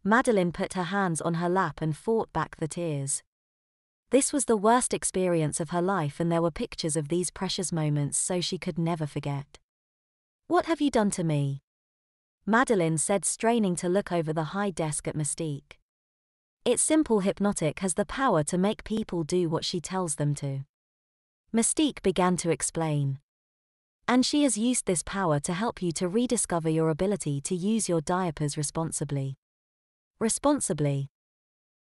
Madeline put her hands on her lap and fought back the tears. This was the worst experience of her life, and there were pictures of these precious moments so she could never forget. "What have you done to me?" Madeline said, straining to look over the high desk at Mystique. "It's simple. Hypnotic has the power to make people do what she tells them to." Mystique began to explain. "And she has used this power to help you to rediscover your ability to use your diapers responsibly." "Responsibly?"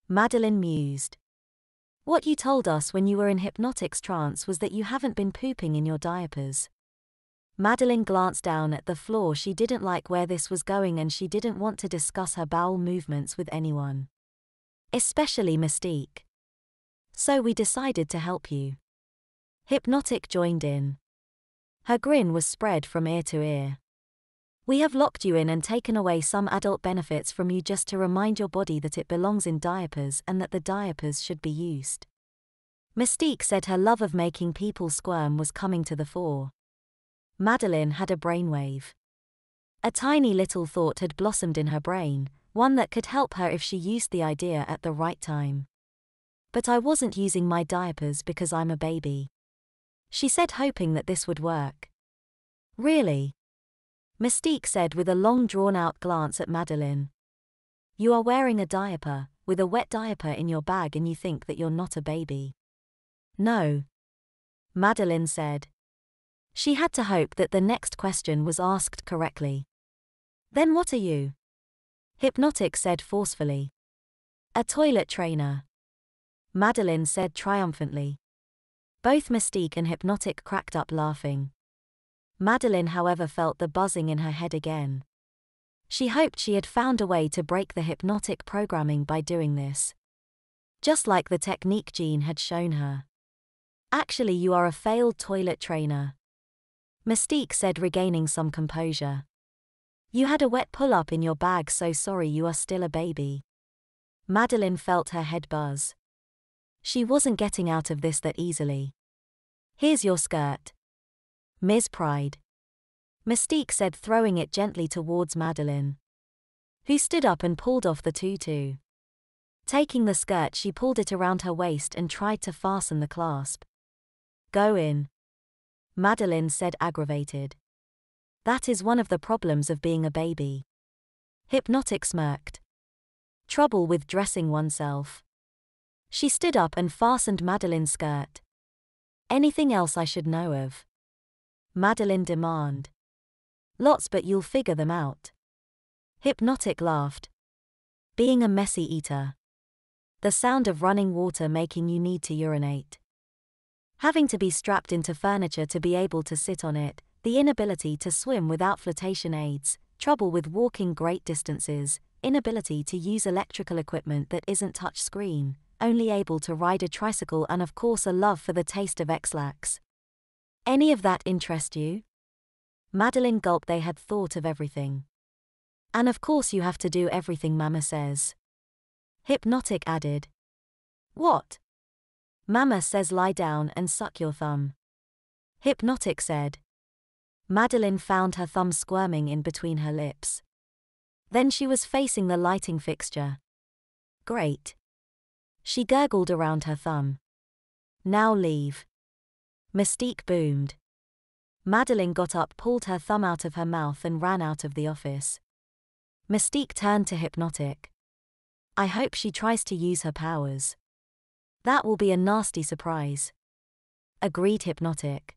Madeline mused. "What you told us when you were in Hypnotic's trance was that you haven't been pooping in your diapers." Madeline glanced down at the floor. She didn't like where this was going, and she didn't want to discuss her bowel movements with anyone. Especially Mystique. "So we decided to help you." Hypnotic joined in. Her grin was spread from ear to ear. "We have locked you in and taken away some adult benefits from you just to remind your body that it belongs in diapers and that the diapers should be used." Mystique said her love of making people squirm was coming to the fore. Madeline had a brainwave. A tiny little thought had blossomed in her brain, one that could help her if she used the idea at the right time. "But I wasn't using my diapers because I'm a baby," she said, hoping that this would work. "Really?" Mystique said with a long drawn-out glance at Madeline. "You are wearing a diaper, with a wet diaper in your bag, and you think that you're not a baby." "No," Madeline said. She had to hope that the next question was asked correctly. "Then what are you?" Hypnotic said forcefully. "A toilet trainer," Madeline said triumphantly. Both Mystique and Hypnotic cracked up laughing. Madeline, however, felt the buzzing in her head again. She hoped she had found a way to break the hypnotic programming by doing this. Just like the technique Jean had shown her. "Actually, you are a failed toilet trainer," Mystique said, regaining some composure. "You had a wet pull-up in your bag, so sorry, you are still a baby." Madeline felt her head buzz. She wasn't getting out of this that easily. "Here's your skirt, Ms. Pride," Mystique said, throwing it gently towards Madeline, who stood up and pulled off the tutu. Taking the skirt, she pulled it around her waist and tried to fasten the clasp. "Go in," Madeline said, aggravated. "That is one of the problems of being a baby." Hypnotic smirked. "Trouble with dressing oneself." She stood up and fastened Madeline's skirt. "Anything else I should know of?" Madeline demanded. "Lots, but you'll figure them out." Hypnotic laughed. "Being a messy eater. The sound of running water making you need to urinate. Having to be strapped into furniture to be able to sit on it, the inability to swim without flotation aids, trouble with walking great distances, inability to use electrical equipment that isn't touch screen, only able to ride a tricycle, and of course a love for the taste of X-Lax. Any of that interest you?" Madeline gulped. They had thought of everything. "And of course you have to do everything Mama says," Hypnotic added. "What?" "Mama says lie down and suck your thumb," Hypnotic said. Madeline found her thumb squirming in between her lips. Then she was facing the lighting fixture. "Great." She gurgled around her thumb. "Now leave," Mystique boomed. Madeline got up, pulled her thumb out of her mouth and ran out of the office. Mystique turned to Hypnotic. "I hope she tries to use her powers. That will be a nasty surprise," agreed Hypnotic.